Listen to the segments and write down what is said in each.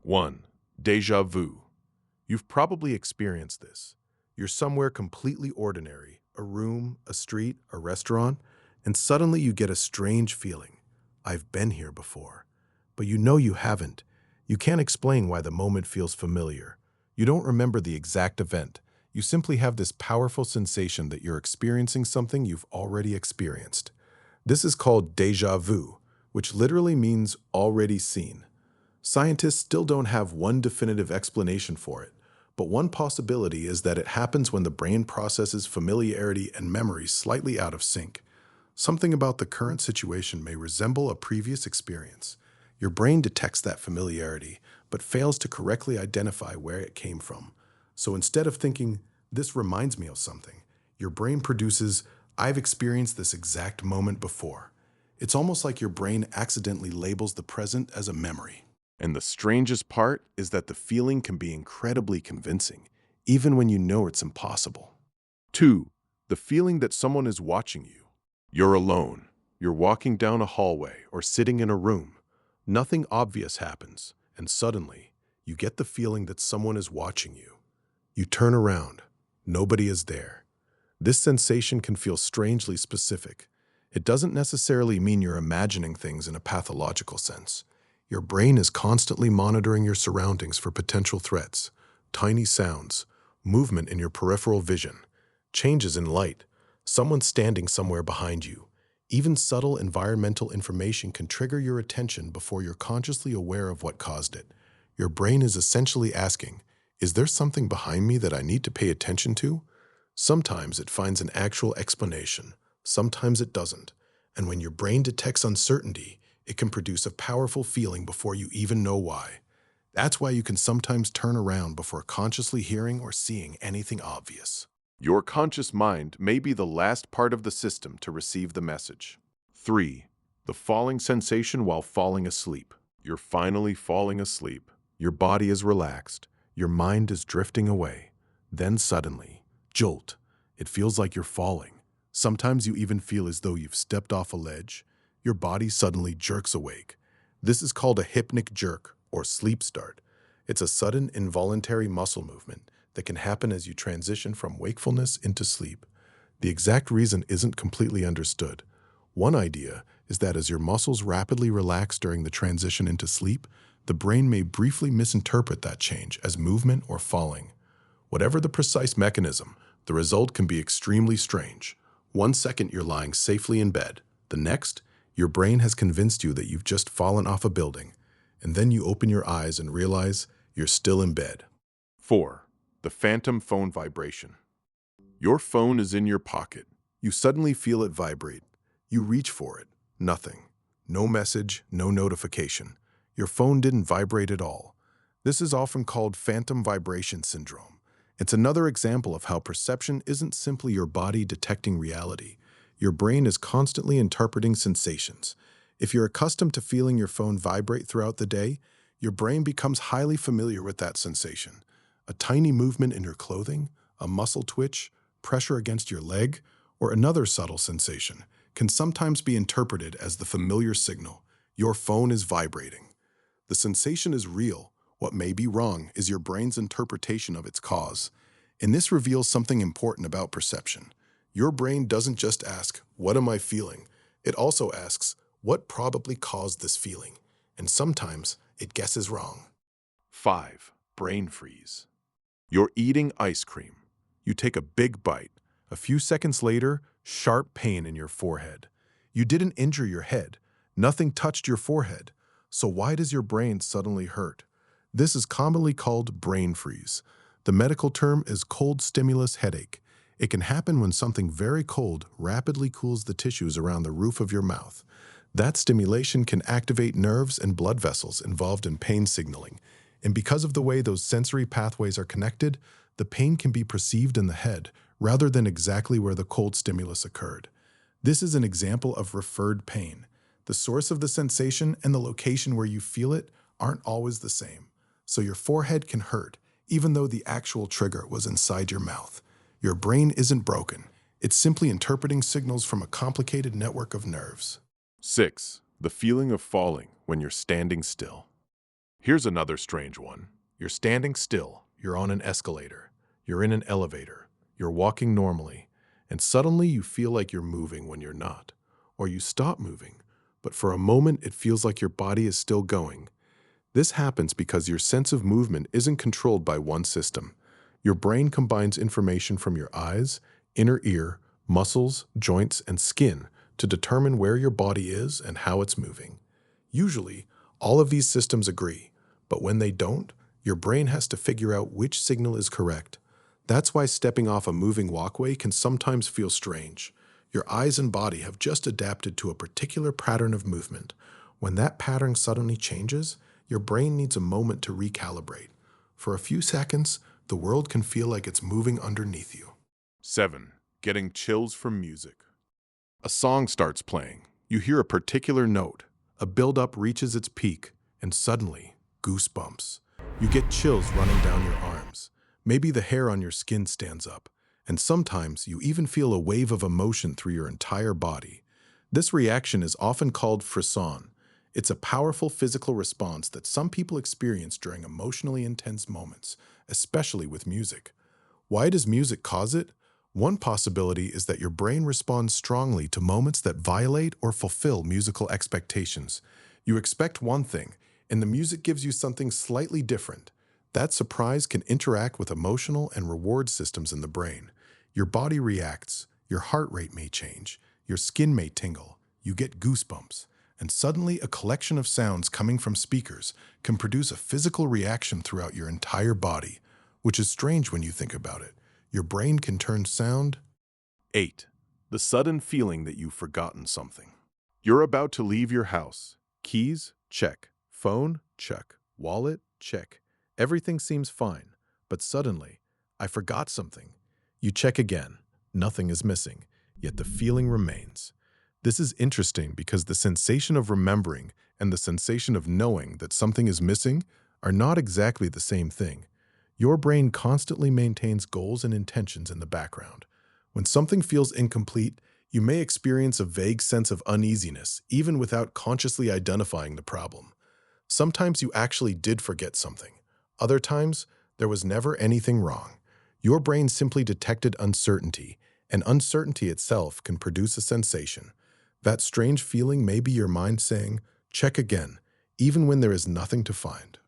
1. Deja vu. You've probably experienced this. You're somewhere completely ordinary, a room, a street, a restaurant, and suddenly you get a strange feeling. I've been here before. But you know you haven't. You can't explain why the moment feels familiar. You don't remember the exact event. You simply have this powerful sensation that you're experiencing something you've already experienced. This is called déjà vu, which literally means already seen. Scientists still don't have one definitive explanation for it, but one possibility is that it happens when the brain processes familiarity and memory slightly out of sync. Something about the current situation may resemble a previous experience. Your brain detects that familiarity, but fails to correctly identify where it came from. So instead of thinking, this reminds me of something, your brain produces, I've experienced this exact moment before. It's almost like your brain accidentally labels the present as a memory. And the strangest part is that the feeling can be incredibly convincing, even when you know it's impossible. 2. The feeling that someone is watching you. You're alone. You're walking down a hallway or sitting in a room. Nothing obvious happens, and suddenly, you get the feeling that someone is watching you. You turn around. Nobody is there. This sensation can feel strangely specific. It doesn't necessarily mean you're imagining things in a pathological sense. Your brain is constantly monitoring your surroundings for potential threats, tiny sounds, movement in your peripheral vision, changes in light, someone standing somewhere behind you. Even subtle environmental information can trigger your attention before you're consciously aware of what caused it. Your brain is essentially asking, is there something behind me that I need to pay attention to? Sometimes it finds an actual explanation, sometimes it doesn't. And when your brain detects uncertainty, it can produce a powerful feeling before you even know why. That's why you can sometimes turn around before consciously hearing or seeing anything obvious. Your conscious mind may be the last part of the system to receive the message. 3. The falling sensation while falling asleep. You're finally falling asleep. Your body is relaxed. Your mind is drifting away. Then suddenly, jolt. It feels like you're falling. Sometimes you even feel as though you've stepped off a ledge. Your body suddenly jerks awake. This is called a hypnic jerk or sleep start. It's a sudden involuntary muscle movement that can happen as you transition from wakefulness into sleep. The exact reason isn't completely understood. One idea is that as your muscles rapidly relax during the transition into sleep, the brain may briefly misinterpret that change as movement or falling. Whatever the precise mechanism, the result can be extremely strange. 1 second you're lying safely in bed. The next, your brain has convinced you that you've just fallen off a building. And then you open your eyes and realize you're still in bed. 4. The phantom phone vibration. Your phone is in your pocket. You suddenly feel it vibrate. You reach for it. Nothing. No message, no notification. Your phone didn't vibrate at all. This is often called phantom vibration syndrome. It's another example of how perception isn't simply your body detecting reality. Your brain is constantly interpreting sensations. If you're accustomed to feeling your phone vibrate throughout the day, your brain becomes highly familiar with that sensation. A tiny movement in your clothing, a muscle twitch, pressure against your leg, or another subtle sensation can sometimes be interpreted as the familiar signal, your phone is vibrating. The sensation is real. What may be wrong is your brain's interpretation of its cause. And this reveals something important about perception. Your brain doesn't just ask, what am I feeling? It also asks, what probably caused this feeling? And sometimes it guesses wrong. 5. Brain freeze. You're eating ice cream. You take a big bite. A few seconds later, sharp pain in your forehead. You didn't injure your head. Nothing touched your forehead. So why does your brain suddenly hurt? This is commonly called brain freeze. The medical term is cold stimulus headache. It can happen when something very cold rapidly cools the tissues around the roof of your mouth. That stimulation can activate nerves and blood vessels involved in pain signaling. And because of the way those sensory pathways are connected, the pain can be perceived in the head rather than exactly where the cold stimulus occurred. This is an example of referred pain. The source of the sensation and the location where you feel it aren't always the same. So your forehead can hurt, even though the actual trigger was inside your mouth. Your brain isn't broken. It's simply interpreting signals from a complicated network of nerves. 6. The feeling of falling when you're standing still. Here's another strange one. You're standing still, you're on an escalator, you're in an elevator, you're walking normally, and suddenly you feel like you're moving when you're not. Or you stop moving, but for a moment it feels like your body is still going. This happens because your sense of movement isn't controlled by one system. Your brain combines information from your eyes, inner ear, muscles, joints, and skin to determine where your body is and how it's moving. Usually, all of these systems agree, but when they don't, your brain has to figure out which signal is correct. That's why stepping off a moving walkway can sometimes feel strange. Your eyes and body have just adapted to a particular pattern of movement. When that pattern suddenly changes, your brain needs a moment to recalibrate. For a few seconds, the world can feel like it's moving underneath you. 7. Getting chills from music. A song starts playing. You hear a particular note. A build-up reaches its peak, and suddenly, goosebumps. You get chills running down your arms. Maybe the hair on your skin stands up, and sometimes you even feel a wave of emotion through your entire body. This reaction is often called frisson. It's a powerful physical response that some people experience during emotionally intense moments, especially with music. Why does music cause it? One possibility is that your brain responds strongly to moments that violate or fulfill musical expectations. You expect one thing, and the music gives you something slightly different. That surprise can interact with emotional and reward systems in the brain. Your body reacts, your heart rate may change, your skin may tingle, you get goosebumps, and suddenly a collection of sounds coming from speakers can produce a physical reaction throughout your entire body, which is strange when you think about it. Your brain can turn sound. 8. The sudden feeling that you've forgotten something. You're about to leave your house. Keys? Check. Phone? Check. Wallet? Check. Everything seems fine, but suddenly, I forgot something. You check again. Nothing is missing, yet the feeling remains. This is interesting because the sensation of remembering and the sensation of knowing that something is missing are not exactly the same thing. Your brain constantly maintains goals and intentions in the background. When something feels incomplete, you may experience a vague sense of uneasiness, even without consciously identifying the problem. Sometimes you actually did forget something. Other times, there was never anything wrong. Your brain simply detected uncertainty, and uncertainty itself can produce a sensation. That strange feeling may be your mind saying, check again, even when there is nothing to find.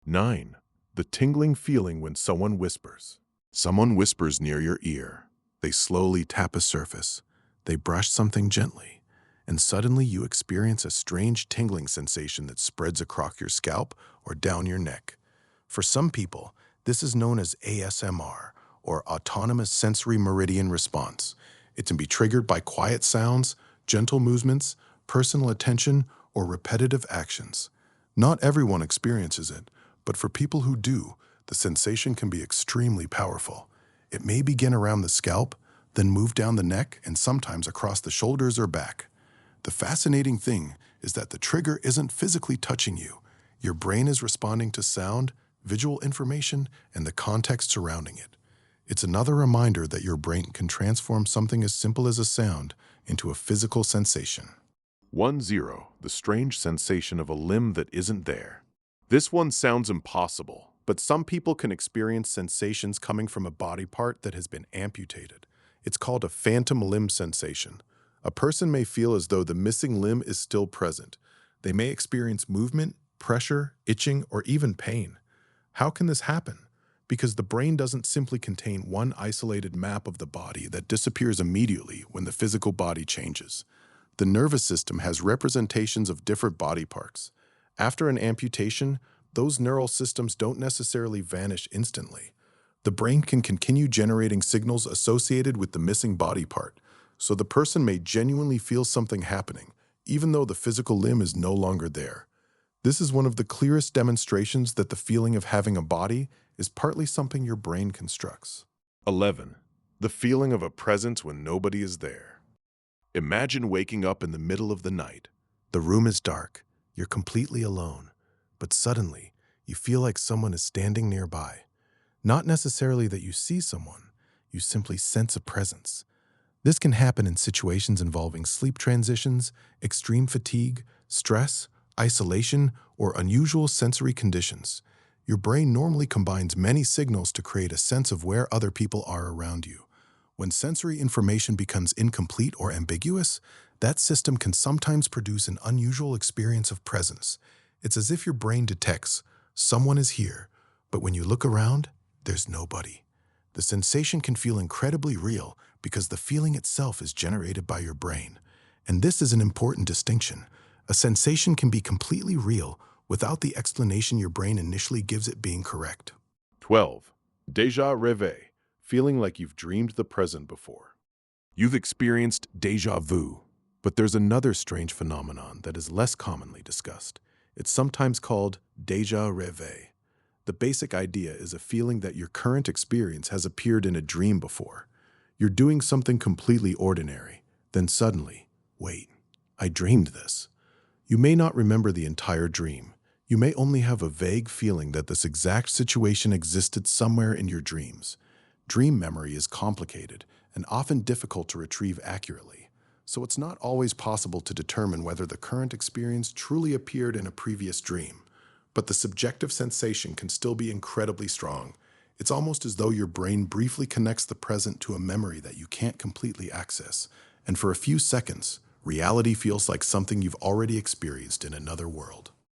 9. The tingling feeling when someone whispers. Someone whispers near your ear. They slowly tap a surface. They brush something gently. And suddenly you experience a strange tingling sensation that spreads across your scalp or down your neck. For some people, this is known as ASMR, or Autonomous Sensory Meridian Response. It can be triggered by quiet sounds, gentle movements, personal attention, or repetitive actions. Not everyone experiences it, but for people who do, the sensation can be extremely powerful. It may begin around the scalp, then move down the neck, and sometimes across the shoulders or back. The fascinating thing is that the trigger isn't physically touching you. Your brain is responding to sound, visual information, and the context surrounding it. It's another reminder that your brain can transform something as simple as a sound into a physical sensation. 10. The strange sensation of a limb that isn't there. This one sounds impossible, but some people can experience sensations coming from a body part that has been amputated. It's called a phantom limb sensation. A person may feel as though the missing limb is still present. They may experience movement, pressure, itching, or even pain. How can this happen? Because the brain doesn't simply contain one isolated map of the body that disappears immediately when the physical body changes. The nervous system has representations of different body parts. After an amputation, those neural systems don't necessarily vanish instantly. The brain can continue generating signals associated with the missing body part, so the person may genuinely feel something happening, even though the physical limb is no longer there. This is one of the clearest demonstrations that the feeling of having a body is partly something your brain constructs. 11. The feeling of a presence when nobody is there. Imagine waking up in the middle of the night. The room is dark, you're completely alone, but suddenly you feel like someone is standing nearby. Not necessarily that you see someone, you simply sense a presence. This can happen in situations involving sleep transitions, extreme fatigue, stress, isolation, or unusual sensory conditions. Your brain normally combines many signals to create a sense of where other people are around you. When sensory information becomes incomplete or ambiguous, that system can sometimes produce an unusual experience of presence. It's as if your brain detects someone is here, but when you look around, there's nobody. The sensation can feel incredibly real because the feeling itself is generated by your brain. And this is an important distinction. A sensation can be completely real without the explanation your brain initially gives it being correct. 12. Déjà rêvé, feeling like you've dreamed the present before. You've experienced déjà vu, but there's another strange phenomenon that is less commonly discussed. It's sometimes called déjà rêvé. The basic idea is a feeling that your current experience has appeared in a dream before. You're doing something completely ordinary, then suddenly, wait, I dreamed this. You may not remember the entire dream. You may only have a vague feeling that this exact situation existed somewhere in your dreams. Dream memory is complicated and often difficult to retrieve accurately, so it's not always possible to determine whether the current experience truly appeared in a previous dream. But the subjective sensation can still be incredibly strong. It's almost as though your brain briefly connects the present to a memory that you can't completely access, and for a few seconds, reality feels like something you've already experienced in another world.